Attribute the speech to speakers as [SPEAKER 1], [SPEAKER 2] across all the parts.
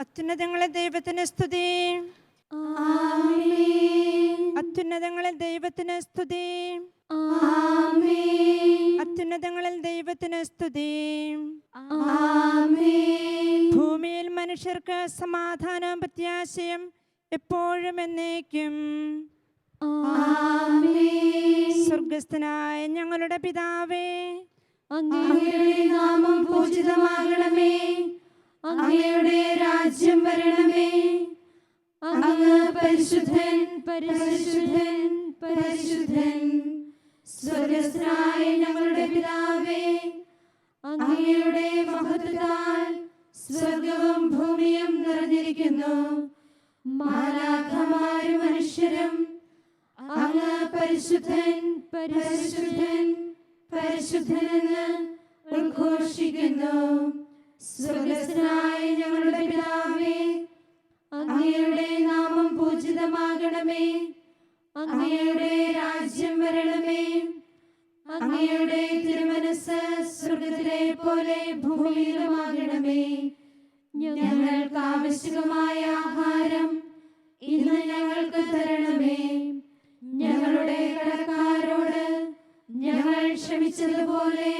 [SPEAKER 1] അത്യുന്നതങ്ങളിൽ ദൈവത്തിന് സ്തുതി. അത്യുന്നതങ്ങളിൽ ദൈവത്തിന് സ്തുതി. അത്യുന്നതങ്ങളിൽ ദൈവത്തിന് സ്തുതി. ഭൂമിയിൽ മനുഷ്യർക്ക് സമാധാനവും പ്രത്യാശയും എപ്പോഴും എന്നേക്കും. സ്വർഗസ്ഥനായ ഞങ്ങളുടെ പിതാവേ,
[SPEAKER 2] അങ്ങയുടെ നാമം പൂജിതമാകണമേ. അങ്ങയുടെ രാജ്യം വരണമേ. അങ്ങ് പരിശുദ്ധൻ, പരിശുദ്ധൻ, പരിശുദ്ധൻ. സ്വർഗസ്ഥനായ ഞങ്ങളുടെ പിതാവേ, അങ്ങയുടെ മഹത്വത്താൽ സ്വർഗവും ഭൂമിയും നിറഞ്ഞിരിക്കുന്നു. മാലാഖമാരും മനുഷ്യരും അങ്ങ് പരിശുദ്ധൻ, പരിശുദ്ധൻ, പരിശുദ്ധനെന്ന് ഉദ്ഘോഷിക്കുന്നു. സ്വർഗസ്ഥനായ ഞങ്ങളുടെ പിതാവേ, അങ്ങയുടെ നാമം പൂജിതമാകണമേ. അങ്ങയുടെ രാജ്യം വരണമേ. അങ്ങയുടെ തിരുമനസ്സ് സ്വർഗത്തിലെ പോലെ ഭൂമിയിലുമാകണമേ. ഞങ്ങൾക്ക് ആവശ്യമായ ആഹാരം ഇന്ന് ഞങ്ങൾക്ക് തരണമേ. ഞങ്ങളുടെ കടക്കാരോട് ഞങ്ങൾ ക്ഷമിച്ചതുപോലെ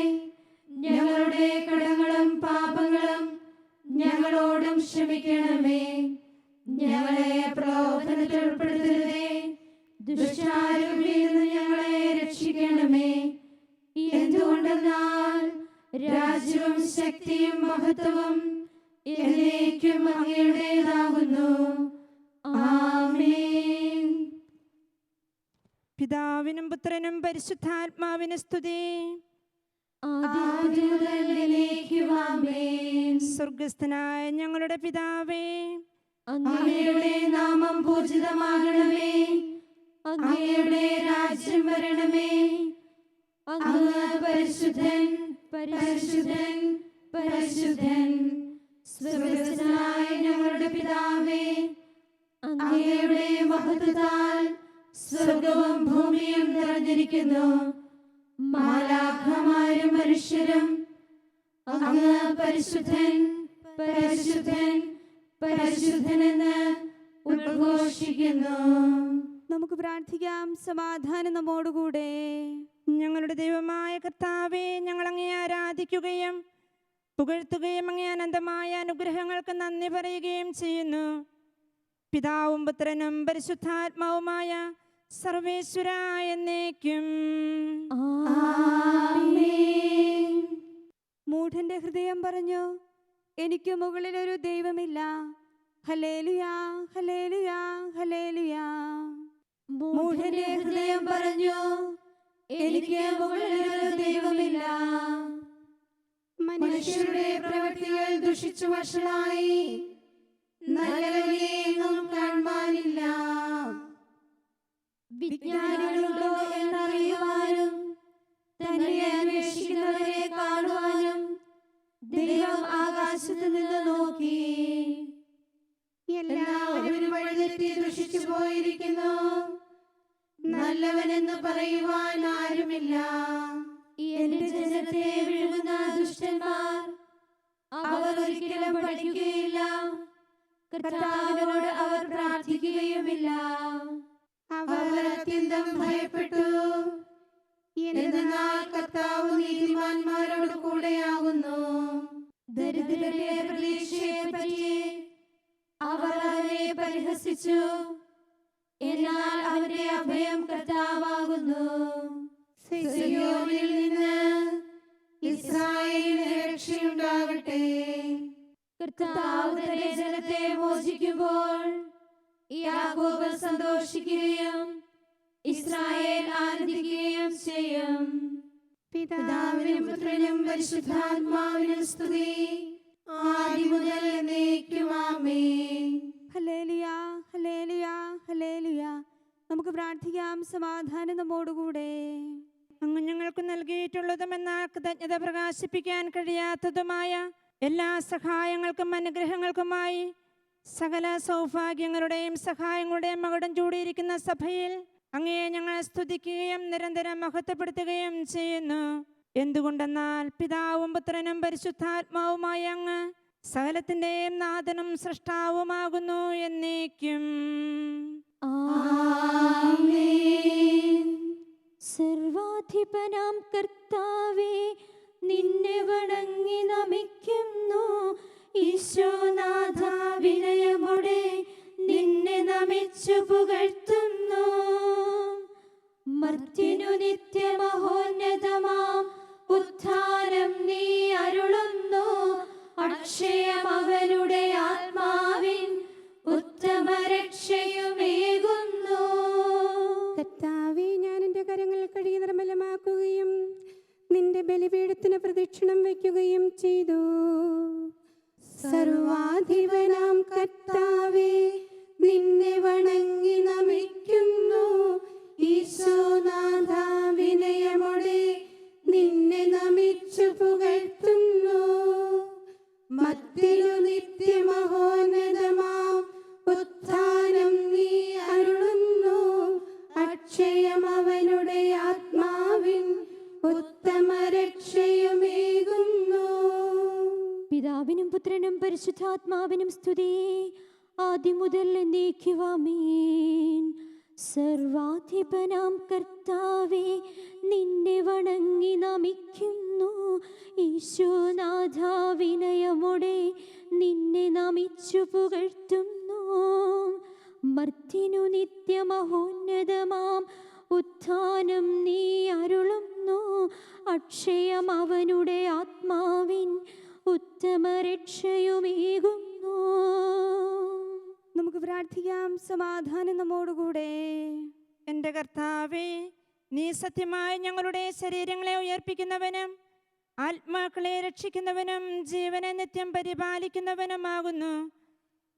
[SPEAKER 2] ഞങ്ങളുടെ കടങ്ങളും പാപങ്ങളും ഞങ്ങളോടും ക്ഷമിക്കണമേ. ഞങ്ങളെ പ്രലോഭനത്തിൽ ഉൾപ്പെടുത്തരുതേ, ദുഷ്ടാരൂപിയിൽ നിന്ന് ഞങ്ങളെ രക്ഷിക്കണമേ. എന്തുകൊണ്ടെന്നാൽ രാജ്യവും ശക്തിയും മഹത്വവും എന്നേക്കും അങ്ങയുടേതാകുന്നു. ആമേൻ.
[SPEAKER 1] പിതാവിനും പുത്രനും പരിശുദ്ധാത്മാവിനും സ്തുതി. സ്വർഗസ്ഥനായ ഞങ്ങളുടെ പിതാവേ,
[SPEAKER 2] അങ്ങയുടെ നാമം പൂജിതമാകണമേ. അങ്ങയുടെ രാജ്യം വരണമേ. അങ്ങ് പരിശുദ്ധൻ, പരിശുദ്ധൻ, പരിശുദ്ധൻ. സ്വർഗസ്ഥനായ ഞങ്ങളുടെ പിതാവേ, അങ്ങയുടെ മഹത്വത്താൽ സ്വർഗവും ഭൂമിയും നിറഞ്ഞിരിക്കുന്നു. മാലാഖമാരും മനുഷ്യരും അങ്ങ് പരിശുദ്ധൻ, പരിശുദ്ധൻ, പരിശുദ്ധനെന്ന് ഉദ്ഘോഷിക്കുന്നു.
[SPEAKER 3] നമുക്ക് പ്രാർത്ഥിക്കാം. സമാധാനം നമ്മോടുകൂടെ.
[SPEAKER 1] ഞങ്ങളുടെ ദൈവമായ കർത്താവേ, ഞങ്ങൾ അങ്ങയെ ആരാധിക്കുകയും പുകഴ്ത്തുകയും അങ്ങേ അനന്തമായ അനുഗ്രഹങ്ങൾക്ക് നന്ദി പറയുകയും ചെയ്യുന്നു. പിതാവും പുത്രനും പരിശുദ്ധാത്മാവുമായ സർവേശ്വര എന്നേക്കും.
[SPEAKER 3] മൂഢന്റെ ഹൃദയം പറഞ്ഞു, എനിക്ക് മുകളിലൊരു ദൈവമില്ല. ഹല്ലേലൂയാ, ഹല്ലേലൂയാ, ഹല്ലേലൂയാ.
[SPEAKER 2] മൂഢന്റെ ഹൃദയം പറഞ്ഞു, എനിക്ക് മുകളിലൊരു ദൈവമില്ല. മനുഷ്യരുടെ പ്രവൃത്തികൾ ദുഷിച്ചു വഷളായി, നല്ലവനെ എങ്ങും കാണുവാനില്ല. വിജ്ഞാനികളുണ്ടോ എന്നറിയുവാനും തന്നെ അന്വേഷിക്കുന്നവരെ കാണുവാനും ദൈവം ആകാശത്ത് നിന്ന് നോക്കി. എല്ലാവരും വഴിതെറ്റി ദുഷിച്ചു പോയിരിക്കുന്നു. നല്ലവനെന്ന് പറയുവാൻ ആരുമില്ല. എന്റെ ജനത്തെ വിഴുങ്ങുന്ന ദുഷ്ടന്മാർ, അവർ ഒരിക്കലും പഠിക്കുകയില്ല. കർത്താവിനോട് അവർ പ്രാർത്ഥിക്കുകയുമില്ല. അവർ അത്യന്തം ഭയപ്പെട്ടു. എന്നാൽ കർത്താവ് നീതിമാന്മാരോട് കൂടെയാകുന്നു. ദരിദ്രരുടെ പ്രതീക്ഷയെ പറ്റി അവർ അവനെ പരിഹസിച്ചു. എന്നാൽ അവന്റെ അഭയം കർത്താവാകുന്നു. സിയോനിൽ നിന്ന് ഇസ്രായേൽ കർത്താവ് തന്റെ ജനത്തെ മോചിക്കുമ്പോൾ യാക്കോബ് സന്തോഷിക്കുകയും ഇസ്രായേൽ ആനന്ദിക്കുകയും ചെയ്യും. പിതാവിനും പുത്രനും പരിശുദ്ധാത്മാവിനും സ്തുതി, ആദ്യം മുതൽ എന്നേക്കും ആമേൻ.
[SPEAKER 3] ഹല്ലേലൂയ, ഹല്ലേലൂയ, ഹല്ലേലൂയ. നമുക്ക് പ്രാർത്ഥിക്കാം, സമാധാനം നമ്മോടുകൂടെ.
[SPEAKER 1] അങ്ങ് ഞങ്ങൾക്ക് നൽകിയിട്ടുള്ളതും എന്നാൽ കൃതജ്ഞത പ്രകാശിപ്പിക്കാൻ കഴിയാത്തതുമായ എല്ലാ സഹായങ്ങൾക്കും അനുഗ്രഹങ്ങൾക്കുമായി സകല സൗഭാഗ്യങ്ങളുടെയും സഹായങ്ങളുടെയും മകുടം ചൂടിയിരിക്കുന്ന സഭയിൽ അങ്ങയെ ഞങ്ങൾ സ്തുതിക്കുകയും നിരന്തരം മഹത്വപ്പെടുത്തുകയും ചെയ്യുന്നു. എന്തുകൊണ്ടെന്നാൽ പിതാവും പുത്രനും പരിശുദ്ധാത്മാവുമായ അങ്ങ് സകലത്തിൻ്റെയും നാഥനും സൃഷ്ടാവുമാകുന്നു എന്നേക്കും.
[SPEAKER 2] ആമേൻ. സർവാധിപനാം കർത്താവേ, നിന്നെ വണങ്ങി നമിക്കുന്നു. ഈശോനാഥ, വിനയമോടെ നിന്നെ നമിച്ചു പുകഴ്ത്തുന്നു. മർത്യനു നിത്യമഹോന്നതമാം ഉത്ഥാനം നീ അരുളുന്നു. അക്ഷയം അവനുടെ ആത്മാവിൻ ഉത്തമ രക്ഷയുമേകുന്നു.
[SPEAKER 4] കർത്താവേ, ഞാൻ എൻ്റെ കരങ്ങൾ കഴുകി നിർമ്മലമാക്കുകയും നിന്റെ ബലിപീഠത്തിന് പ്രദക്ഷിണം വയ്ക്കുകയും ചെയ്തു. സർവാധിപനാം കർത്താവേ, നിന്നെ വണങ്ങി നമിക്കുന്നു. ഈശോനാഥ, വിനയമോടെ നിന്നെ നമിച്ചു പുകഴ്ത്തുന്നു. മർത്യനു നിത്യമഹോന്നതമാം ഉത്ഥാനം നീ അരുളുന്നു. അക്ഷയം അവനുടെ ആത്മാവിൻ ഉത്തമ രക്ഷയുമേകുന്നു.
[SPEAKER 2] പിതാവിനും പുത്രനും പരിശുദ്ധാത്മാവിനും സ്തുതി, ആദ്യം മുതൽ എന്നേക്കും ആമേൻ. സർവാധിപനാം കർത്താവേ, നിന്നെ വണങ്ങി നമിക്കുന്നു. ഈശോനാഥ, വിനയമോടെ നിന്നെ നമിച്ചു പുകഴ്ത്തുന്നു. മർത്യനു നിത്യമഹോന്നതമാം ഉത്ഥാനം നീ അരുളുന്നു. അക്ഷയം അവനുടെ ആത്മാവിൻ ഉത്തമ രക്ഷയുമേകുന്നു.
[SPEAKER 3] നമുക്ക് പ്രാർത്ഥിക്കാം, സമാധാനം നമ്മോടുകൂടെ.
[SPEAKER 1] എൻ്റെ കർത്താവേ, നീ സത്യമായി ഞങ്ങളുടെ ശരീരങ്ങളെ ഉയർപ്പിക്കുന്നവനും ആത്മാക്കളെ രക്ഷിക്കുന്നവനും ജീവനെ നിത്യം പരിപാലിക്കുന്നവനുമാകുന്നു.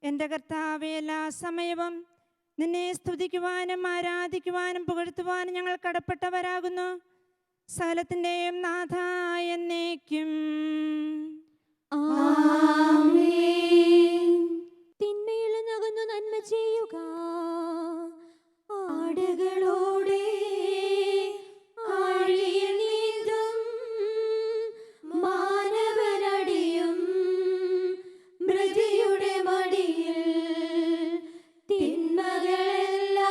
[SPEAKER 1] എൻ്റെ കർത്താവേ, എല്ലാ സമയവും നിന്നെ സ്തുതിക്കുവാനും ആരാധിക്കുവാനും പുകഴ്ത്തുവാനും ഞങ്ങൾ കടപ്പെട്ടവരാകുന്നു. സകലത്തിൻ്റെയും നാഥ എന്നേക്കും.
[SPEAKER 2] ആമേൻ. തിന്മയിൽ നകന്നു നന്മ ചെയ്യുക, ആടുകളോടെ ആഴിയിൽ നീന്തും മാനവനടിയും മൃതിയുടെ മടിയിൽ തിന്മകളെല്ലാം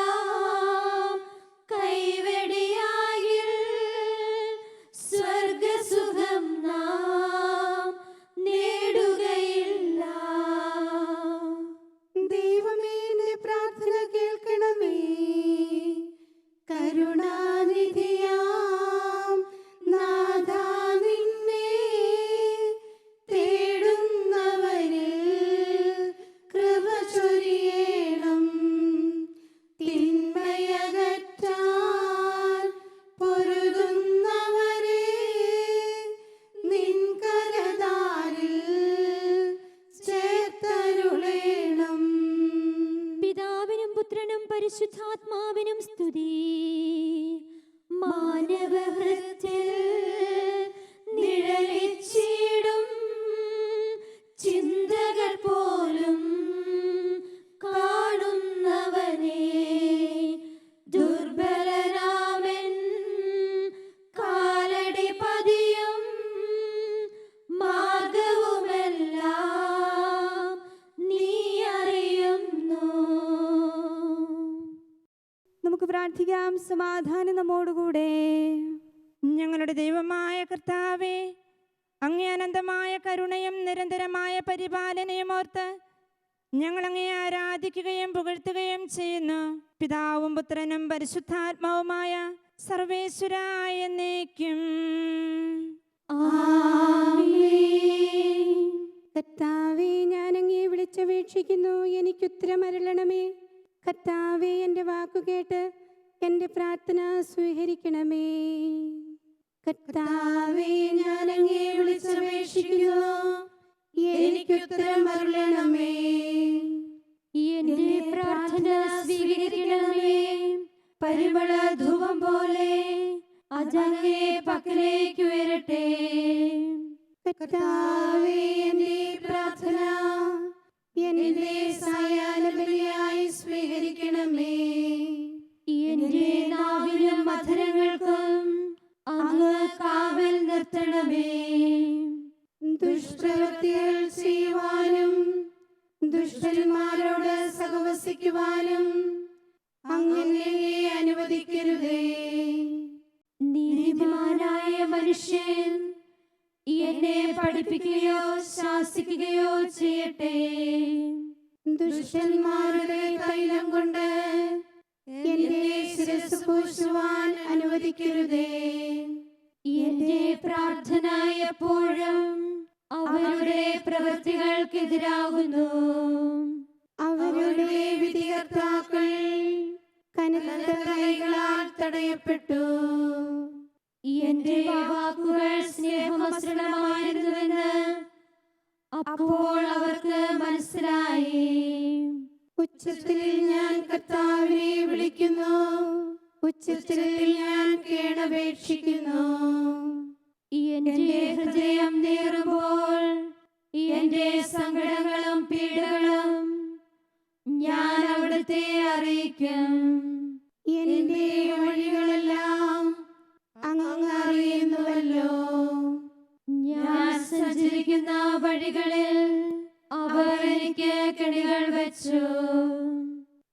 [SPEAKER 2] കൈവെടിയായിൽ സ്വർഗസുഖം നാം നേടുകയില്ല.
[SPEAKER 4] ദൈവമേ, എന്റെ പ്രാർത്ഥന കേൾക്കണമേ. കരുണാനിധിയാം നാഥാ, നിന്നെ തേടുന്നവരിൽ കൃപ ചൊരിയണം. തിന്മയകറ്റാൻ പൊരുതുന്നവരെ നിൻ കരതാരിൽ ചേർത്തരുളേണം.
[SPEAKER 2] പിതാവിനും പുത്രനും പരിശുദ്ധാത്മാവിനും സ്തുതി. മാനവഹൃത്തിൽ നിഴലിച്ചിടും ചിന്തകൾ പോലും കാണുന്നവനെ, ദുർബലരാമൻ കാലടി പതിയും മാർഗവുമെല്ലാം നീ അറിയുന്നു.
[SPEAKER 3] നമുക്ക് പ്രാർത്ഥിക്കാം, സമാധാനം നമ്മോടുകൂടെ.
[SPEAKER 1] ഞങ്ങളുടെ ദൈവമായ കർത്താവേ, അങ്ങേ അനന്തമായ കരുണയും നിരന്തരമായ പരിപാലനയും ഓർത്ത് ഞങ്ങൾ അങ്ങേ ആരാധിക്കുകയും പുകഴ്ത്തുകയും ചെയ്യുന്നു. പിതാവും പുത്രനും പരിശുദ്ധാത്മാവുമായ സർവേശ്വരായ എന്നേക്കും.
[SPEAKER 2] ആമേൻ.
[SPEAKER 4] കർത്താവേ,
[SPEAKER 3] വിളിച്ചപേക്ഷിക്കുന്നു, എനിക്കുത്തരമരുളണമേ. കർത്താവേ, എൻ്റെ വാക്കുകേട്ട് എൻ്റെ പ്രാർത്ഥന സ്വീകരിക്കണമേ.
[SPEAKER 4] കർത്താവേ, ഞാൻ അങ്ങേ വിളിച്ചപേക്ഷിക്കുന്നു, എനിക്കുത്തരം അരുളണമേ.
[SPEAKER 2] എന്റെ പ്രാർത്ഥന സ്വീകരിക്കണമേ. പരിമള ധൂപം പോലെ അതങ്ങേ പക്കലേക്ക് ഉയരട്ടെ.
[SPEAKER 4] കർത്താവേ, എന്റെ പ്രാർത്ഥന എന്റെ സായാഹ്നബലിയായി സ്വീകരിക്കണമേ.
[SPEAKER 2] എന്റെ നാവിനും മധുരങ്ങൾക്കും അങ്ങ് കാവൽ നിർത്തണമേ.
[SPEAKER 4] ദുഷ്പ്രവൃത്തികൾ ചെയ്യുവാനും ദുഷ്ടന്മാരോട് സഹവസിക്കുവാനും അങ്ങനെ അനുവദിക്കരുതേ.
[SPEAKER 2] നീതിമാനായ മനുഷ്യൻ എന്നെ പഠിപ്പിക്കുകയോ ശാസിക്കുകയോ ചെയ്യട്ടെ.
[SPEAKER 4] ദുഷ്ടന്മാരുടെ തൈലം കൊണ്ട് എന്റെ ശിരസ് പൂശുവാൻ അനുവദിക്കരുതേ.
[SPEAKER 2] എന്റെ പ്രാർത്ഥന എപ്പോഴും അവരുടെ പ്രവൃത്തികൾക്കെതിരാകുന്നു.
[SPEAKER 4] അവരുടെ വിധികർത്താക്കൾ കനത്ത കൈകളാൽ തടയപ്പെട്ടു.
[SPEAKER 2] എന്റെ വാക്കുകൾ സ്നേഹമസൃണമായിരുന്നുവെന്ന് അപ്പോൾ അവർക്ക് മനസ്സിലായി.
[SPEAKER 4] ഉച്ചത്തിൽ ഞാൻ കർത്താവിനെ വിളിക്കുന്നു, ഉച്ചത്തിൽ ഞാൻ കേണപേക്ഷിക്കുന്നു.
[SPEAKER 2] എന്റെ ഹൃദയം നീറുമ്പോൾ എന്റെ സങ്കടങ്ങളും പീഡകളും ഞാൻ അവിടുത്തെ അറിയിക്കും.
[SPEAKER 4] എന്റെ വഴികളെല്ലാം അങ്ങ് അറിയുന്നുവല്ലോ.
[SPEAKER 2] ഞാൻ സഞ്ചരിക്കുന്ന വഴികളിൽ അവർ എനിക്ക് കെണികൾ വെച്ചു.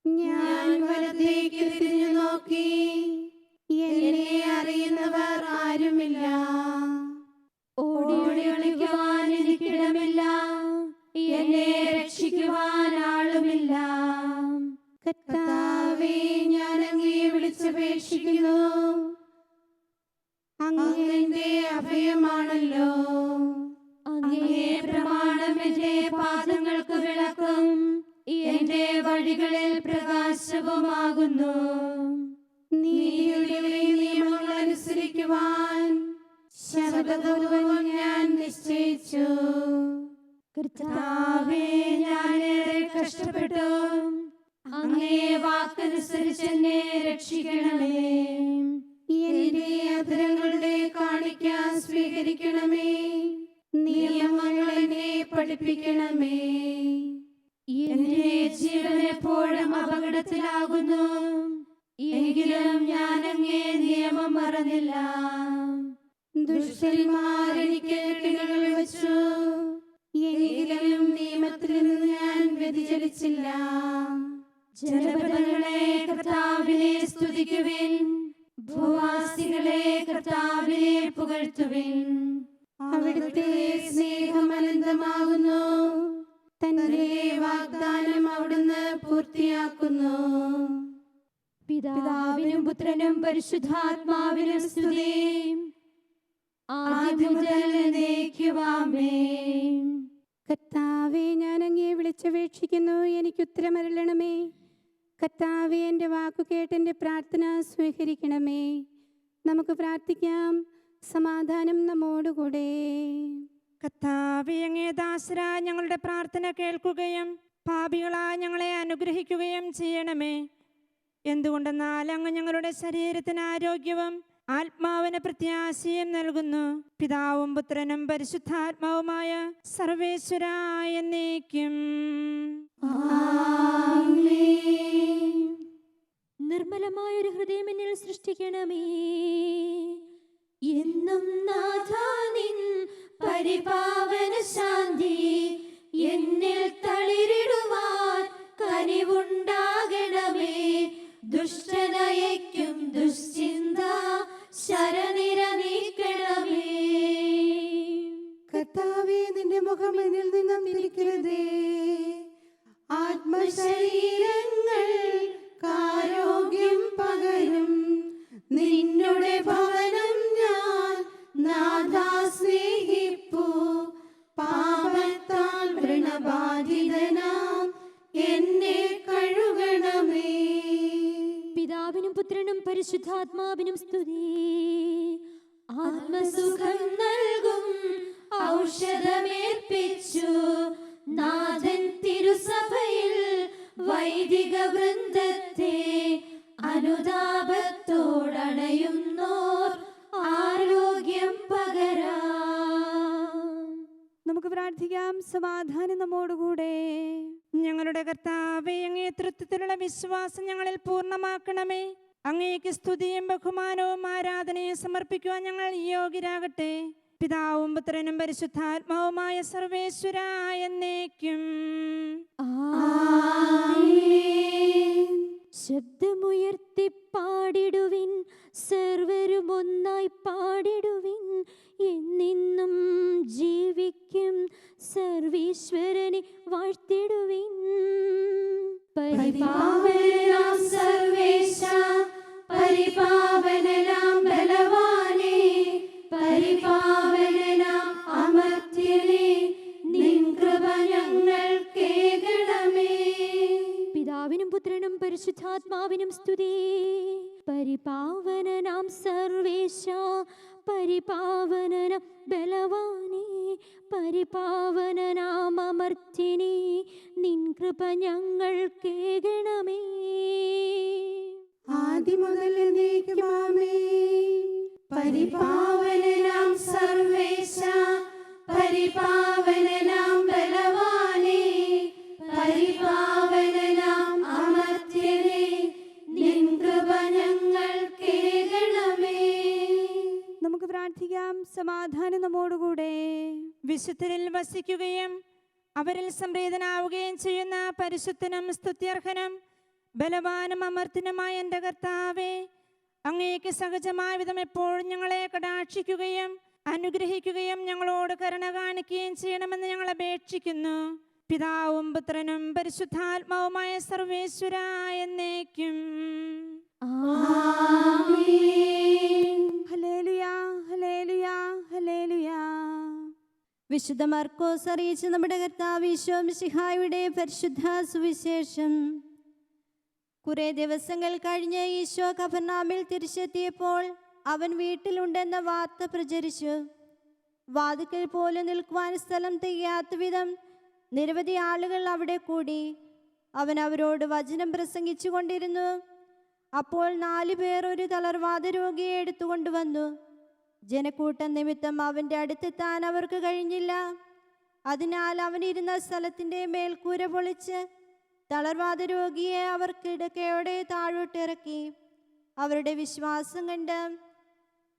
[SPEAKER 4] ഞാൻ വലത്തേക്ക് തിരിഞ്ഞു നോക്കി, എന്നെ അറിയുന്നവർ ആരുമില്ല.
[SPEAKER 2] ഓടി ഒളിക്കുവാൻ എനിക്കിടമില്ല, എന്നെ രക്ഷിക്കുവാൻ ആളുമില്ല.
[SPEAKER 4] കർത്താവേ, ഞാൻ അങ്ങേ വിളിച്ചപേക്ഷിക്കുന്നു, അങ്ങ് എന്റെ അഭയമാണല്ലോ.
[SPEAKER 2] അങ്ങേ പ്രമാണം എന്റെ പാദങ്ങൾക്ക് വിളക്കും, എന്റെ വഴികളിൽ പ്രകാശവുമാകുന്നു.
[SPEAKER 4] നീതിയുടെ നിയമങ്ങൾ അനുസരിക്കുവാൻ ശബ്ദപൂർവ്വം ഞാൻ നിശ്ചയിച്ചു.
[SPEAKER 2] കർത്താവേ, ഞാനേറെ കഷ്ടപ്പെട്ടു, അങ്ങേ വാക്കനുസരിച്ച് എന്നെ രക്ഷിക്കണമേ.
[SPEAKER 4] എന്റെ അധരങ്ങളുടെ കാണിക്ക സ്വീകരിക്കണമേ. നിയമങ്ങൾ എന്നെ പഠിപ്പിക്കണമേ.
[SPEAKER 2] എന്റെ ജീവൻ എപ്പോഴും അപകടത്തിലാകുന്നു, എങ്കിലും ഞാൻ അങ്ങേ നിയമം മറന്നില്ല.
[SPEAKER 4] ദുഷ്ടന്മാർ എനിക്ക് കെണികൾ വെച്ചു, എങ്കിലും നിയമത്തിൽ നിന്ന് ഞാൻ വ്യതിചലിച്ചില്ല.
[SPEAKER 2] ജനപദങ്ങളെ കർത്താവിനെ സ്തുതിക്കുവിൻ, ഭൂവാസികളെ കർത്താവിനെ പുകഴ്ത്തുവിൻ.
[SPEAKER 4] അവിടുത്തെ സ്നേഹം അനന്തമാകുന്നു, തന്റെ വാഗ്ദാനം അവിടുന്ന് പൂർത്തിയാക്കുന്നു.
[SPEAKER 2] പിതാവിനും പുത്രനും പരിശുദ്ധാത്മാവിനും സ്തുതി, ആദ്യം മുതൽ എന്നേക്കും ആമേൻ.
[SPEAKER 3] കർത്താവേ, ഞാൻ അങ്ങേ വിളിച്ചപേക്ഷിക്കുന്നു, എനിക്കുത്തരമരുളണമേ. കർത്താവേ, എൻ്റെ വാക്കുകേട്ട് എൻ്റെ പ്രാർത്ഥന സ്വീകരിക്കണമേ. നമുക്ക് പ്രാർത്ഥിക്കാം. സമാധാനം നമ്മോടുകൂടെ.
[SPEAKER 1] കർത്താവേ, അങ്ങേ ദാസരാ ഞങ്ങളുടെ പ്രാർത്ഥന കേൾക്കുകയും പാപികളായ ഞങ്ങളെ അനുഗ്രഹിക്കുകയും ചെയ്യണമേ. എന്തുകൊണ്ടെന്നാൽ അങ്ങ് ഞങ്ങളുടെ ശരീരത്തിന് ആരോഗ്യവും ആത്മാവിന് പ്രത്യാശയും നൽകുന്നു. പിതാവും പുത്രനും പരിശുദ്ധാത്മാവുമായ സർവേശ്വരായ എന്നേക്കും.
[SPEAKER 2] നിർമ്മലമായൊരു ഹൃദയം എന്നിൽ സൃഷ്ടിക്കണമേ. എന്നും നാഥാ നിൻ പരിപാവന ശാന്തി എന്നിൽ തളിരിടുവാൻ കനിവുണ്ടാകണമേ. ദുഷ്ടനയക്കും ദുശ്ചിന്ത ശരനിര നീക്കണമേ.
[SPEAKER 4] കർത്താവേ, നിന്റെ മുഖം എന്നിൽ നിന്നും തിരിക്കരുതേ. ആത്മശരീരങ്ങൾ ആരോഗ്യം പകരും നിന്നുടെ ഭവനം ഞാൻ നാഥാ സ്നേഹിപ്പു. പാപത്താൽ വൃണബാധിതനാ
[SPEAKER 2] പരിശുദ്ധാത്മാവിനും സ്തുതി. ആത്മസുഖം നൽകും ഔഷധമേൽപ്പിച്ചു നാഥൻ തിരുസഭയിൽ വൈദിക വൃന്ദത്തെ അനുതാപത്തോടണയുന്നോർ ആരോഗ്യം പകരാം.
[SPEAKER 1] നമുക്ക് പ്രാർത്ഥിക്കാം. സമാധാനം നമ്മോടുകൂടെ. ഞങ്ങളുടെ കർത്താവേ, അങ്ങേ തൃത്വത്തിലുള്ള വിശ്വാസം ഞങ്ങളിൽ പൂർണ്ണമാക്കണമേ. അങ്ങേക്ക് സ്തുതിയും ബഹുമാനവും ആരാധനയും സമർപ്പിക്കുവാൻ ഞങ്ങൾ യോഗ്യരാകട്ടെ. പിതാവും പുത്രനും പരിശുദ്ധാത്മാവുമായ സർവേശ്വര എന്നേക്കും.
[SPEAKER 2] ശബ്ദമുയർത്തി പാടിടുവിൻ, സർവരും ഒന്നായി പാടിടുവിൻ. എന്നെന്നും ജീവിക്കും സർവീശ്വരനെ വാഴ്ത്തിടുവിൻ.
[SPEAKER 4] പരിപാവനനാം സർവേശ, പരിപാവനനാം ബലവാനേ, പരിപാവനനാം അമർത്യനേ, നിൻ കൃപ ഞങ്ങൾ കേൾക്കണമേ.
[SPEAKER 2] പിതാവിനും പുത്രനും പരിശുദ്ധാത്മാവിനും സ്തുതി. പരിപാവനനാം സർവേശ, പരിപാവനനാം ബലവാനേ, പരിപാവനനാം അമർത്യനേ, നിൻ കൃപ ഞങ്ങൾ കേൾക്കണമേ.
[SPEAKER 4] ആദ്യം മുതൽ എന്നേക്കും ആമേൻ. പരിപാവനനാം സർവേശ, പരിപാവനനാം ബലവാനേ, പരിപാവനനാം അമർത്യനേ, നിൻ കൃപ ഞങ്ങൾ കേൾക്കണമേ.
[SPEAKER 1] നമുക്ക് പ്രാർത്ഥിക്കാം. സമാധാനം നമ്മോടുകൂടെ. വിശുദ്ധരിൽ വസിക്കുകയും അവരിൽ സംപ്രീതനാവുകയും ചെയ്യുന്ന പരിശുദ്ധനും സ്തുത്യർഹനും ബലവാനും അമർത്തിനുമായ എൻ്റെ കർത്താവേ, അങ്ങേക്ക് സഹജമായ വിധം എപ്പോഴും ഞങ്ങളെ കടാക്ഷിക്കുകയും അനുഗ്രഹിക്കുകയും ഞങ്ങളോട് കരുണ കാണിക്കുകയും ചെയ്യണമെന്ന് ഞങ്ങൾ അപേക്ഷിക്കുന്നു. പിതാവും പുത്രനും പരിശുദ്ധാത്മാവുമായ സർവേശ്വര എന്നേക്കും. ഹല്ലേലൂയ, ഹല്ലേലൂയ, ഹല്ലേലൂയ.
[SPEAKER 2] വിശുദ്ധ മർക്കോസ് അറിയിച്ച നമ്മുടെ കർത്താവ് ഈശോ മിശിഹായുടെ പരിശുദ്ധ സുവിശേഷം. കുറെ ദിവസങ്ങൾ കഴിഞ്ഞ് ഈശോ കഫർനാമിൽ തിരിച്ചെത്തിയപ്പോൾ അവൻ വീട്ടിലുണ്ടെന്ന വാർത്ത പ്രചരിച്ചു. വാതിക്കൽ പോലും നിൽക്കുവാൻ സ്ഥലം തികയാത്ത വിധം നിരവധി ആളുകൾ അവിടെ കൂടി. അവൻ അവരോട് വചനം പ്രസംഗിച്ചു കൊണ്ടിരുന്നു. അപ്പോൾ 4 പേർ ഒരു തളർവാദ രോഗിയെ എടുത്തുകൊണ്ടുവന്നു. ജനക്കൂട്ടം നിമിത്തം അവൻ്റെ അടുത്തെത്താൻ അവർക്ക് കഴിഞ്ഞില്ല. അതിനാൽ അവനിരുന്ന സ്ഥലത്തിൻ്റെ മേൽക്കൂര പൊളിച്ച് തളർവാദ രോഗിയെ അവർ കിടക്കയോടെ താഴോട്ടിറക്കി. അവരുടെ വിശ്വാസം കണ്ട്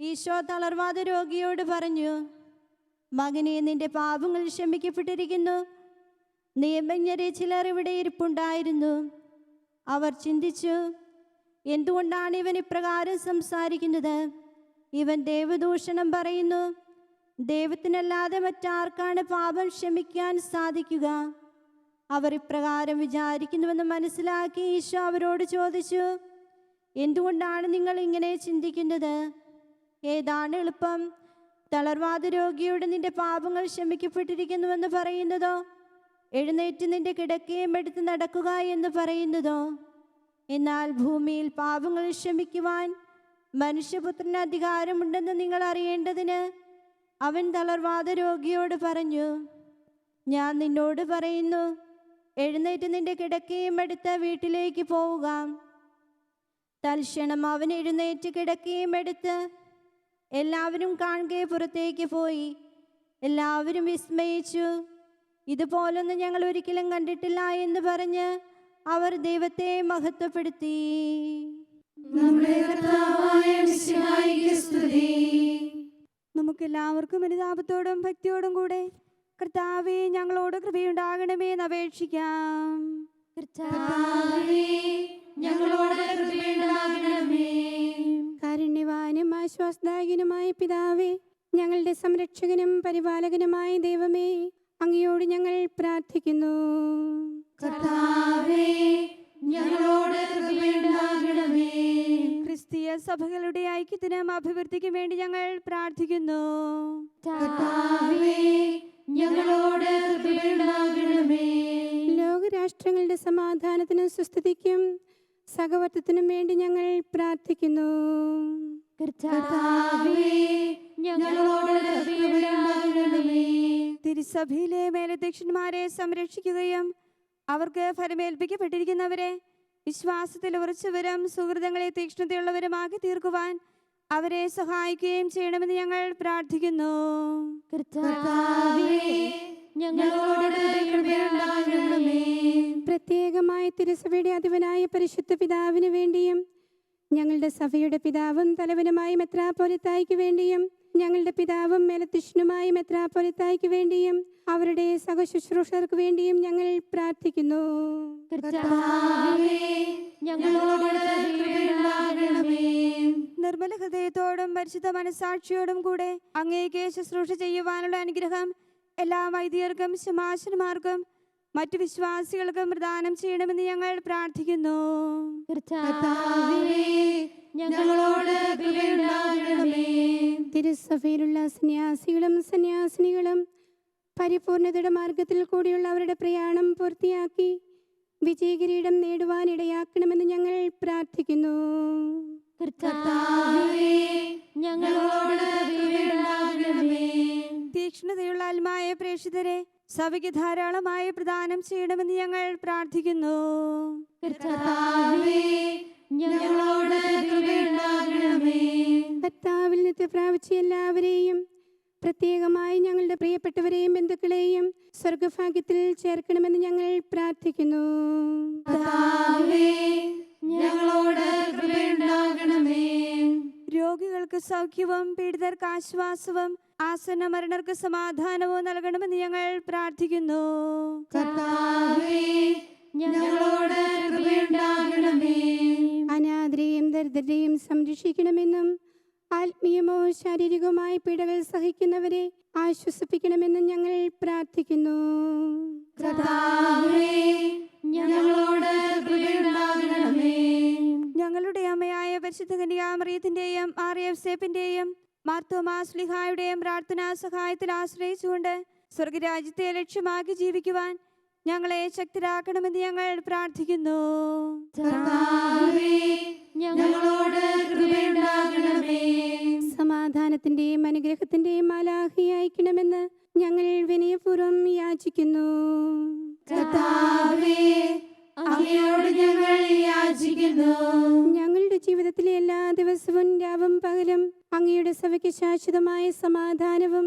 [SPEAKER 2] ഈശോ തളർവാദ രോഗിയോട് പറഞ്ഞു, മകനെ, നിന്റെ പാപങ്ങൾ ക്ഷമിക്കപ്പെട്ടിരിക്കുന്നു. നിയമജ്ഞരെ ചിലർ ഇവിടെ ഇരിപ്പുണ്ടായിരുന്നു. അവർ ചിന്തിച്ചു, എന്തുകൊണ്ടാണ് ഇവൻ ഇപ്രകാരം സംസാരിക്കുന്നത്? ഇവൻ ദൈവദൂഷണം പറയുന്നു. ദൈവത്തിനല്ലാതെ മറ്റാർക്കാണ് പാപം ക്ഷമിക്കാൻ സാധിക്കുക? അവർ ഇപ്രകാരം വിചാരിക്കുന്നുവെന്ന് മനസ്സിലാക്കി ഈശോ അവരോട് ചോദിച്ചു, എന്തുകൊണ്ടാണ് നിങ്ങൾ ഇങ്ങനെ ചിന്തിക്കുന്നത്? ഏതാണ് എളുപ്പം, തളർവാദ രോഗിയോട് നിന്റെ പാപങ്ങൾ ക്ഷമിക്കപ്പെട്ടിരിക്കുന്നുവെന്ന് പറയുന്നതോ, എഴുന്നേറ്റ് നിന്റെ കിടക്കയും എടുത്ത് നടക്കുക എന്ന് പറയുന്നതോ? എന്നാൽ ഭൂമിയിൽ പാപങ്ങൾ ക്ഷമിക്കുവാൻ മനുഷ്യപുത്രന് അധികാരമുണ്ടെന്ന് നിങ്ങൾ അറിയേണ്ടതിന് അവൻ തളർവാദ രോഗിയോട് പറഞ്ഞു, ഞാൻ നിന്നോട് പറയുന്നു, എഴുന്നേറ്റ് നിന്റെ കിടക്കയും എടുത്ത് വീട്ടിലേക്ക് പോവുക. തൽക്ഷണം അവൻ എഴുന്നേറ്റ് കിടക്കയും എടുത്ത് എല്ലാവരും കാണുകെ പുറത്തേക്ക് പോയി. എല്ലാവരും വിസ്മയിച്ചു. ഇതുപോലൊന്നും ഞങ്ങൾ ഒരിക്കലും കണ്ടിട്ടില്ല എന്ന് പറഞ്ഞ് അവർ ദൈവത്തെ മഹത്വപ്പെടുത്തി.
[SPEAKER 4] നമ്മുടെ കർത്താവായ മിശിഹായിക്ക് സ്തുതി.
[SPEAKER 1] നമുക്കെല്ലാവർക്കും അനുതാപത്തോടും ഭക്തിയോടും കൂടെ കർത്താവേ, ഞങ്ങളോട് കൃപയുണ്ടാകണമേ എന്ന് അപേക്ഷിക്കാം.
[SPEAKER 4] കർത്താവേ, ഞങ്ങളോട് കൃപയുണ്ടാകണമേ.
[SPEAKER 3] കാരുണ്യവാനും ആശ്വാസദായകനുമായ പിതാവേ, ഞങ്ങളുടെ സംരക്ഷകനും പരിപാലകനുമായ ദൈവമേ, അങ്ങയോട് ഞങ്ങൾ പ്രാർത്ഥിക്കുന്നു.
[SPEAKER 4] കർത്താവേ, ഞങ്ങളോട് കൃപയുണ്ടാകണമേ.
[SPEAKER 1] ക്രിസ്തീയ സഭകളുടെ ഐക്യത്തിനും അഭിവൃദ്ധിക്കും വേണ്ടി ഞങ്ങൾ പ്രാർത്ഥിക്കുന്നു.
[SPEAKER 4] കർത്താവേ, ഞങ്ങളോട് കൃപയുണ്ടാകണമേ.
[SPEAKER 3] ലോകരാഷ്ട്രങ്ങളുടെ സമാധാനത്തിനും സുസ്ഥിതിക്കും സഹവർത്തത്തിനും വേണ്ടി ഞങ്ങൾ പ്രാർത്ഥിക്കുന്നു.
[SPEAKER 4] കർത്താവേ, ഞങ്ങളോട് കൃപയുണ്ടാകണമേ.
[SPEAKER 1] തിരുസഭയിലെ മേലധ്യക്ഷന്മാരെ സംരക്ഷിക്കുകയും അവർക്ക് ഫലമേൽപ്പിക്കപ്പെട്ടിരിക്കുന്നവരെ വിശ്വാസത്തിൽ ഉറച്ചവരും സുഹൃതങ്ങളെ തീക്ഷ്ണതയുള്ളവരുമാക്കി തീർക്കുവാൻ അവരെ സഹായിക്കുകയും ചെയ്യണമെന്ന് ഞങ്ങൾ പ്രാർത്ഥിക്കുന്നു.
[SPEAKER 4] കർത്താവേ, ഞങ്ങളോട് കൃപയുണ്ടാകണമേ.
[SPEAKER 3] പ്രത്യേകമായി തിരുസഭയുടെ അധിപനായ പരിശുദ്ധ പിതാവിന് വേണ്ടിയും ഞങ്ങളുടെ സഭയുടെ പിതാവും തലവനുമായ മെത്രാപ്പോലിത്തായ്ക്ക് വേണ്ടിയും ഞങ്ങളുടെ പിതാവും മേലധ്യക്ഷനുമായ മെത്രാപ്പോലിത്തായ്ക്ക് വേണ്ടിയും അവരുടെ സഹശുശ്രൂഷകർക്ക് വേണ്ടിയും ഞങ്ങൾ പ്രാർത്ഥിക്കുന്നു.
[SPEAKER 4] കർത്താവേ, ഞങ്ങളോട് കൃപയുണ്ടാകണമേ.
[SPEAKER 1] നിർമ്മല ഹൃദയത്തോടും പരിശുദ്ധ മനസാക്ഷിയോടും കൂടെ അങ്ങേക്ക് ശുശ്രൂഷ ചെയ്യുവാനുള്ള അനുഗ്രഹം എല്ലാ വൈദികർക്കും ശമാശന്മാർക്കും മറ്റു വിശ്വാസികൾക്കും പ്രദാനം ചെയ്യണമെന്ന് ഞങ്ങൾ പ്രാർത്ഥിക്കുന്നു.
[SPEAKER 4] കർത്താവേ, ഞങ്ങളോട് കൃപയുണ്ടാകണമേ.
[SPEAKER 3] തിരുസഭയിലുള്ള സന്യാസികളും സന്യാസിനികളും പരിപൂർണതയുടെ മാർഗത്തിൽ കൂടിയുള്ള അവരുടെ പ്രയാണം പൂർത്തിയാക്കി വിജയകിരീടം നേടുവാൻ ഇടയാക്കണമെന്ന് ഞങ്ങൾ പ്രാർത്ഥിക്കുന്നു.
[SPEAKER 4] കർത്താവേ, ഞങ്ങളോട് കൃപയുണ്ടാകണമേ.
[SPEAKER 1] തീക്ഷ്ണതയുള്ള ആത്മായ പ്രേക്ഷിതരെ സഭയ്ക്ക് ധാരാളമായ പ്രദാനം ചെയ്യണമെന്ന് ഞങ്ങൾ പ്രാർത്ഥിക്കുന്നു.
[SPEAKER 4] കർത്താവേ, ഞങ്ങളോട് കൃപയുണ്ടാകണമേ.
[SPEAKER 3] കർത്താവിൽ നിത്യ പ്രാപിച്ച എല്ലാവരെയും പ്രത്യേകമായി ഞങ്ങളുടെ പ്രിയപ്പെട്ടവരെയും ബന്ധുക്കളെയും സ്വർഗഭാഗ്യത്തിൽ ചേർക്കണമെന്ന് ഞങ്ങൾ പ്രാർത്ഥിക്കുന്നു.
[SPEAKER 4] കർത്താവേ, ഞങ്ങളോട് കൃപയുണ്ടാകണമേ.
[SPEAKER 1] രോഗികൾക്ക് സൗഖ്യവും പീഡിതർക്ക് ആശ്വാസവും ആസന്ന മരണർക്ക് സമാധാനവും നൽകണമെന്ന് ഞങ്ങൾ പ്രാർത്ഥിക്കുന്നു.
[SPEAKER 4] കർത്താവേ, ഞങ്ങളോട് കൃപയുണ്ടാകണമേ.
[SPEAKER 3] അനാഥരെയും ദരിദ്രരെയും സംരക്ഷിക്കണമെന്നും ആത്മീയമോ ശാരീരികവുമായ പീഡകൾ സഹിക്കുന്നവരെ ആശ്വസിപ്പിക്കണമെന്നും ഞങ്ങൾ പ്രാർത്ഥിക്കുന്നു.
[SPEAKER 4] കർത്താവേ, ഞങ്ങളോട് കൃപയുണ്ടാകണമേ.
[SPEAKER 1] ഞങ്ങളുടെ അമ്മയായ പരിശുദ്ധ കന്യാമറിയത്തിന്റെയും ആർയസേപ്പിന്റെയും മാർത്തോമാ ശ്ലീഹായുടെയും പ്രാർത്ഥനാ സഹായത്തിൽ ആശ്രയിച്ചുകൊണ്ട് സ്വർഗരാജ്യത്തെ ലക്ഷ്യമാക്കി ജീവിക്കുവാൻ ഞങ്ങളെ ശക്തരാക്കണമെന്ന് ഞങ്ങൾ പ്രാർത്ഥിക്കുന്നു.
[SPEAKER 4] കർത്താവേ, ഞങ്ങളോട് കൃപയുണ്ടാകണമേ.
[SPEAKER 3] സമാധാനത്തിന്റെയും അനുഗ്രഹത്തിന്റെയും മാലാഖയെ അയക്കണമെന്ന് ഞങ്ങൾ വിനയപൂർവ്വം യാചിക്കുന്നു.
[SPEAKER 4] കർത്താവേ, അങ്ങയോട് ഞങ്ങൾ യാചിക്കുന്നു.
[SPEAKER 3] ഞങ്ങളുടെ ജീവിതത്തിലെ എല്ലാ ദിവസവും രാവും പകലും അങ്ങയുടെ സഭയ്ക്ക് ശാശ്വതമായ സമാധാനവും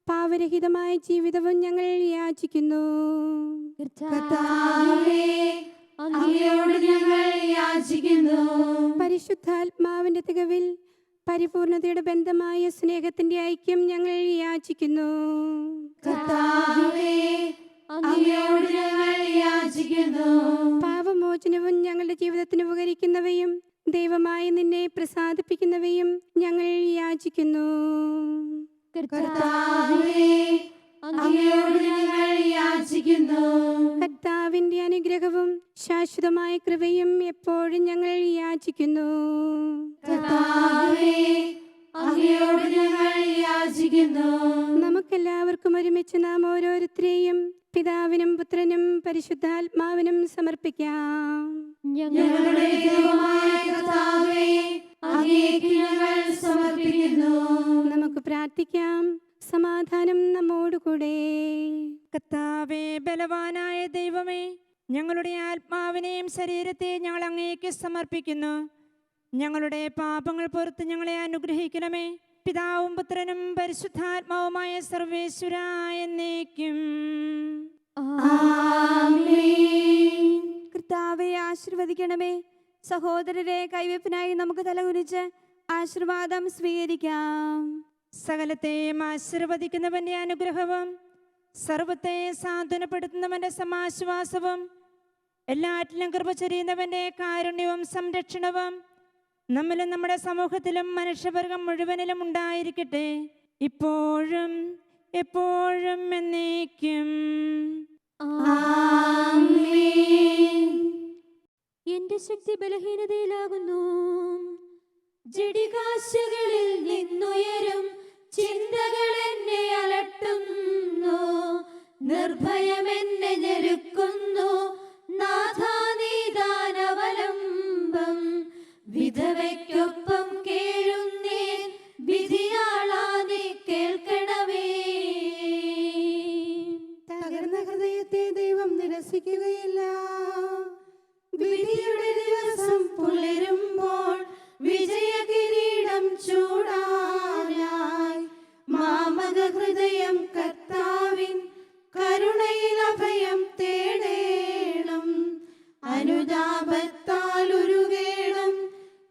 [SPEAKER 3] പാവരഹിതമായ ജീവിതവും ഞങ്ങൾ യാചിക്കുന്നു.
[SPEAKER 4] കർത്താവേ, അങ്ങയോട് ഞങ്ങൾ യാചിക്കുന്നു.
[SPEAKER 3] പരിശുദ്ധാത്മാവിന്റെ തികവിൽ പരിപൂർണതയുടെ ബന്ധമായ സ്നേഹത്തിന്റെ ഐക്യം ഞങ്ങൾ യാചിക്കുന്നു.
[SPEAKER 4] കർത്താവേ, അങ്ങയോട് ഞങ്ങൾ യാചിക്കുന്നു.
[SPEAKER 3] പാപമോചനവും ഞങ്ങളുടെ ജീവിതത്തിന് ഉപകരിക്കുന്നവയും ദൈവമായി നിന്നെ പ്രസാദിപ്പിക്കുന്നവയും ഞങ്ങൾ യാചിക്കുന്നു.
[SPEAKER 4] കർത്താവേ, അങ്ങയോട് ഞങ്ങൾ യാചിക്കുന്നു.
[SPEAKER 3] കർത്താവിന്റെ അനുഗ്രഹവും ശാശ്വതമായ കൃപയും എപ്പോഴും ഞങ്ങൾ യാചിക്കുന്നു.
[SPEAKER 4] കർത്താവേ, അങ്ങയോട് ഞങ്ങൾ യാചിക്കുന്നു.
[SPEAKER 3] നമുക്കെല്ലാവർക്കും ഒരുമിച്ച് നാം ഓരോരുത്തരെയും പിതാവിനും പുത്രനും പരിശുദ്ധാത്മാവിനും സമർപ്പിക്കാം.
[SPEAKER 4] ഞങ്ങളുടെ ദൈവമായ കർത്താവേ, അങ്ങേക്ക് ഞങ്ങൾ സമർപ്പിക്കുന്നു.
[SPEAKER 3] നമുക്ക് പ്രാർത്ഥിക്കാം. സമാധാനം നമ്മോടുകൂടെ.
[SPEAKER 5] കർത്താവേ, ബലവാനായ ദൈവമേ, ഞങ്ങളുടെ ആത്മാവിനെയും ശരീരത്തെ ഞങ്ങൾ അങ്ങേക്ക് സമർപ്പിക്കുന്നു. ഞങ്ങളുടെ പാപങ്ങൾ പുറത്ത് ഞങ്ങളെ അനുഗ്രഹിക്കണമേ. പിതാവും പുത്രനും പരിശുദ്ധാത്മാവുമായ സർവേശ്വരായ എന്നേക്കും.
[SPEAKER 4] ആമേൻ.
[SPEAKER 1] കർത്താവെ ആശീർവദിക്കണമേ. സഹോദരരെ, കൈവെപ്പിനായി നമുക്ക് തലകുനിച്ച് ആശീർവാദം സ്വീകരിക്കാം.
[SPEAKER 5] സകലത്തെയും ആശീർവദിക്കുന്നവന്റെ അനുഗ്രഹവും സർവത്തെ സാന്ത്വനപ്പെടുത്തുന്നവന്റെ സമാശ്വാസവും എല്ലാറ്റിലും കൃപ ചൊരിയുന്നവന്റെ കാരുണ്യവും സംരക്ഷണവും നമ്മിലും നമ്മുടെ സമൂഹത്തിലും മനുഷ്യവർഗം മുഴുവനിലും ഉണ്ടായിരിക്കട്ടെ, ഇപ്പോഴും എപ്പോഴും എന്നേക്കും.
[SPEAKER 4] ആമേൻ.
[SPEAKER 2] എന്റെ ശക്തി ബലഹീനതയിലാകുന്നു.
[SPEAKER 4] ജഡികാശകളിൽ നിന്നുയരും ചിന്തകൾ എന്നെ അലട്ടുന്നു. നിർഭയം എന്നെ ഞെരുക്കുന്നു. നാഥാ, നീ ദാനവലംബം.
[SPEAKER 3] പരിഹസിക്കുകയില്ല. വിധിയുടെ ദിവസം പുലരുമ്പോൾ വിജയ കിരീടം ചൂടാനായി മാമക ഹൃദയം കർത്താവിൻ കരുണയിൽ അഭയം തേടേണം. അനുതാപത്താൽ ഉരുകേണം,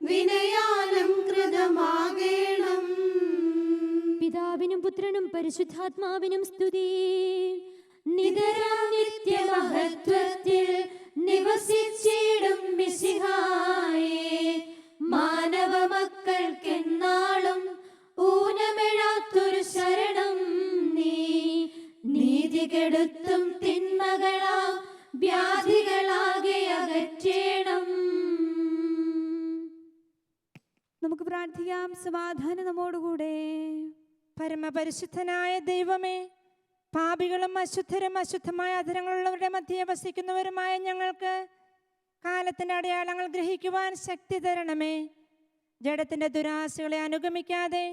[SPEAKER 3] വിനയാലം കൃതമാകേണം.
[SPEAKER 2] പിതാവിനും പുത്രനും പരിശുദ്ധാത്മാവിനും സ്തുതി. നിതരാം നിത്യമഹത്വത്തിൽ നിവസിച്ചിടും മിശിഹായേ, മാനവ മക്കൾക്കെന്നാളും ഊനമിഴാത്തൊരു ശരണം നീ. നീതി കെടുത്തും തിന്മകളാ വ്യാധികളാകെ അകറ്റേണം.
[SPEAKER 1] നമുക്ക് പ്രാർത്ഥിക്കാം. സമാധാനം നമ്മോടുകൂടെ.
[SPEAKER 5] പരമപരിശുദ്ധനായ ദൈവമേ, പാപികളും അശുദ്ധരും അശുദ്ധമായ അധരങ്ങളുള്ളവരുടെ മധ്യേ വസിക്കുന്നവരുമായ ഞങ്ങൾക്ക് കാലത്തിൻ്റെ അടയാളങ്ങൾ ഗ്രഹിക്കുവാൻ ശക്തി തരണമേ. ജഡത്തിൻ്റെ ദുരാശകളെ അനുഗമിക്കാതെ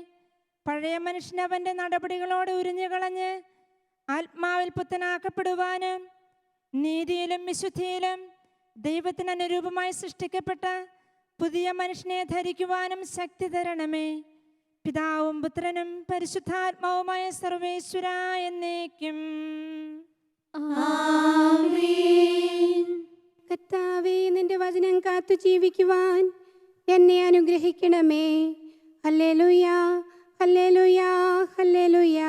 [SPEAKER 5] പഴയ മനുഷ്യൻ അവൻ്റെ നടപടികളോട് ഉരിഞ്ഞുകളഞ്ഞ് ആത്മാവിൽ പുത്തനാക്കപ്പെടുവാനും നീതിയിലും വിശുദ്ധിയിലും ദൈവത്തിന് അനുരൂപമായി സൃഷ്ടിക്കപ്പെട്ട പുതിയ മനുഷ്യനെ ധരിക്കുവാനും ശക്തി തരണമേ. പിതാവും പുത്രനും പരിശുദ്ധാത്മാവുമായ സർവേശ്വര എന്നേക്കും.
[SPEAKER 3] ആമേൻ. കർത്താവേ, നിന്റെ വചനം കാത്തു ജീവിക്കുവാൻ എന്നെ അനുഗ്രഹിക്കണമേ. ഹല്ലേലൂയ, ഹല്ലേലൂയ, ഹല്ലേലൂയ.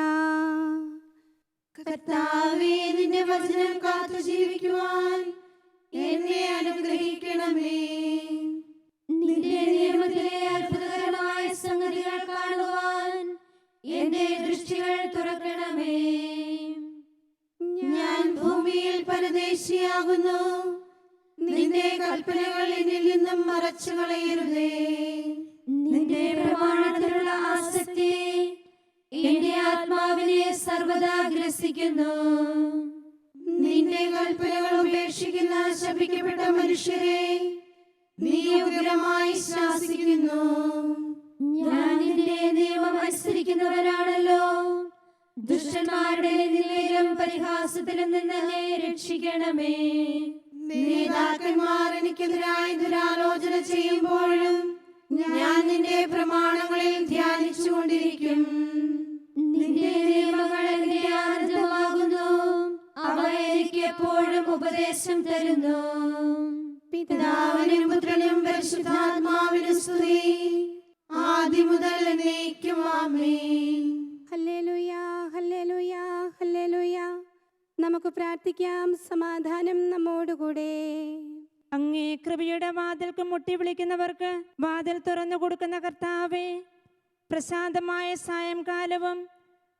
[SPEAKER 4] കർത്താവേ, നിന്റെ വചനം കാത്തു ജീവിക്കുവാൻ എന്നെ അനുഗ്രഹിക്കണമേ. നിന്റെ നിയമത്തിലെ അത്ഭുതകരമായ സംഗതികൾ കാണുവാൻ എന്റെ ദൃഷ്ടികൾ തുറക്കണമേ. ഞാൻ ഭൂമിയിൽ പരദേശിയാകുന്നു, നിന്റെ കൽപ്പനകൾ എന്നിൽ നിന്നും മറച്ചു കളയരുതേ. നിന്റെ പ്രമാണത്തിലുള്ള ആസക്തി എന്റെ ആത്മാവിനെ സർവദാ ഗ്രസിക്കുന്നു. നിന്റെ കൽപ്പനകൾ ഉപേക്ഷിക്കുന്ന ശപിക്കപ്പെട്ട മനുഷ്യരെ നീ ഉഗ്രമായി ശാസിക്കുന്നു. ഞാൻ നിന്റെ നിയമം അനുസരിക്കുന്നവരാണല്ലോ. ദുഷ്ടന്മാരുടെ നിന്ദയിലും പരിഹാസത്തിലും നിന്ന് എന്നെ രക്ഷിക്കണമേ. നേതാക്കന്മാർ എനിക്കെതിരായി ദുരാലോചന ചെയ്യുമ്പോഴും ഞാൻ നിന്റെ പ്രമാണങ്ങളിൽ ധ്യാനിച്ചുകൊണ്ടിരിക്കും. നിന്റെ നിയമങ്ങൾ എന്റെ ആനന്ദമാകുന്നു, അവ എനിക്ക് എപ്പോഴും ഉപദേശം തരുന്നു. പിതാവിനും പുത്രനും പരിശുദ്ധാത്മാവിനും സ്തുതി, ആദ്യം മുതൽ എന്നേക്കും. ആമേൻ.
[SPEAKER 3] ഹല്ലേലൂയ, ഹല്ലേലൂയ, ഹല്ലേലൂയ. നമുക്ക് പ്രാർത്ഥിക്കാം. സമാധാനം നമ്മോടുകൂടെ.
[SPEAKER 5] അങ്ങേ കൃപയുടെ വാതിൽക്ക് മുട്ടി വിളിക്കുന്നവർക്ക് വാതിൽ തുറന്നു കൊടുക്കുന്ന കർത്താവേ, പ്രശാന്തമായ സായംകാലവും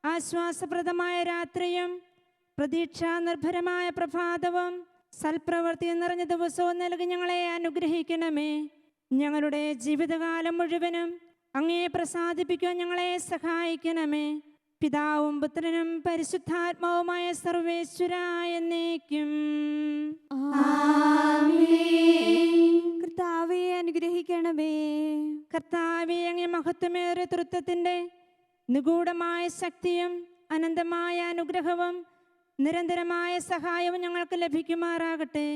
[SPEAKER 5] ആശ്വാസപ്രദമായ രാത്രിയും പ്രതീക്ഷാ നിർഭരമായ പ്രഭാതവും സൽപ്രവൃത്തി നിറഞ്ഞ ദിവസവും നൽകി ഞങ്ങളെ അനുഗ്രഹിക്കണമേ. ഞങ്ങളുടെ ജീവിതകാലം മുഴുവനും അങ്ങേ പ്രസാദിപ്പിക്കാൻ ഞങ്ങളെ സഹായിക്കണമേ. പിതാവും പുത്രനും പരിശുദ്ധാത്മാവുമായ സർവേശ്വര എന്നേക്കും.
[SPEAKER 1] കർത്താവെ അനുഗ്രഹിക്കണമേ.
[SPEAKER 5] കർത്താവേ, അങ്ങേ മഹത്വമേറിയ തൃത്വത്തിൻ്റെ നിഗൂഢമായ ശക്തിയും അനന്തമായ അനുഗ്രഹവും നിരന്തരമായ സഹായവും ഞങ്ങൾക്ക് ലഭിക്കുമാറാകട്ടെ.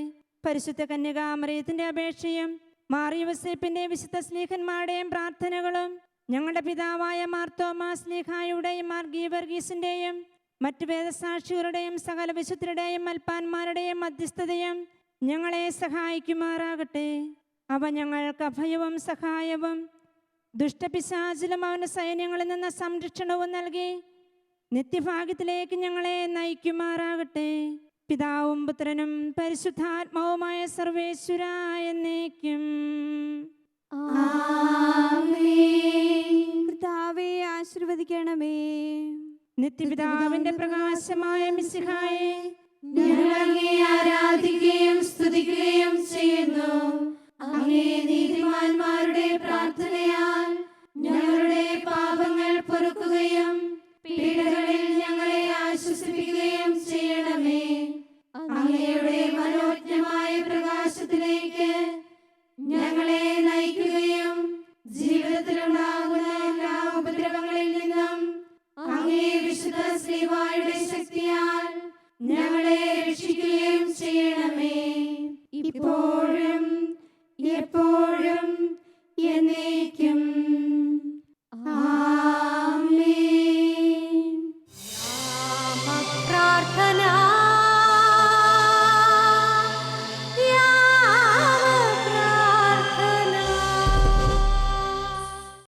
[SPEAKER 5] പരിശുദ്ധ കന്യകാമറിയത്തിൻ്റെ അപേക്ഷയും മാറിയോസേപ്പിൻ്റെ വിശുദ്ധ സ്ലീഹന്മാരുടെയും പ്രാർത്ഥനകളും ഞങ്ങളുടെ പിതാവായ മാർത്തോമാ സ്ലീഹായുടെയും മാർ ഗീവർഗീസിൻ്റെയും മറ്റു വേദസാക്ഷികളുടെയും സകല വിശുദ്ധരുടെയും മൽപ്പാന്മാരുടെയും മധ്യസ്ഥതയും ഞങ്ങളെ സഹായിക്കുമാറാകട്ടെ. അവ ഞങ്ങൾക്ക് അഭയവും സഹായവും ദുഷ്ടപിശാചിലും അവൻ്റെ സൈന്യങ്ങളിൽ നിന്ന് സംരക്ഷണവും നൽകി നിത്യഭാഗ്യത്തിലേക്ക് ഞങ്ങളെ നയിക്കുമാറാകട്ടെ. പിതാവും പുത്രനും പരിശുദ്ധാത്മാവുമായ സർവേശ്വര എന്നേക്കും.
[SPEAKER 1] കർത്താവെ ആശീർവദിക്കണമേ.
[SPEAKER 5] നിത്യപിതാവിന്റെ പ്രകാശമായ മിശിഹായെ,
[SPEAKER 4] ഞങ്ങൾ അങ്ങേ ആരാധിക്കുകയും സ്തുതിക്കുകയും ചെയ്യുന്നു. അങ്ങേ നീതിമാന്മാരുടെ പ്രാർത്ഥനയാൽ ഞങ്ങളുടെ പാപങ്ങൾ പൊറുക്കുകയും പീഡകളിൽ ഞങ്ങളെ ആശ്വസിപ്പിക്കുകയും ചെയ്യണമേ. അങ്ങയുടെ മനോജ്ഞമായ പ്രകാശത്തിലേക്ക് ഞങ്ങളെ നയിക്കുകയും ജീവിതത്തിലുണ്ടാകുന്ന എല്ലാ ഉപദ്രവങ്ങളിൽ നിന്നും അങ്ങേ വിശുദ്ധ ശ്രീവായുടെ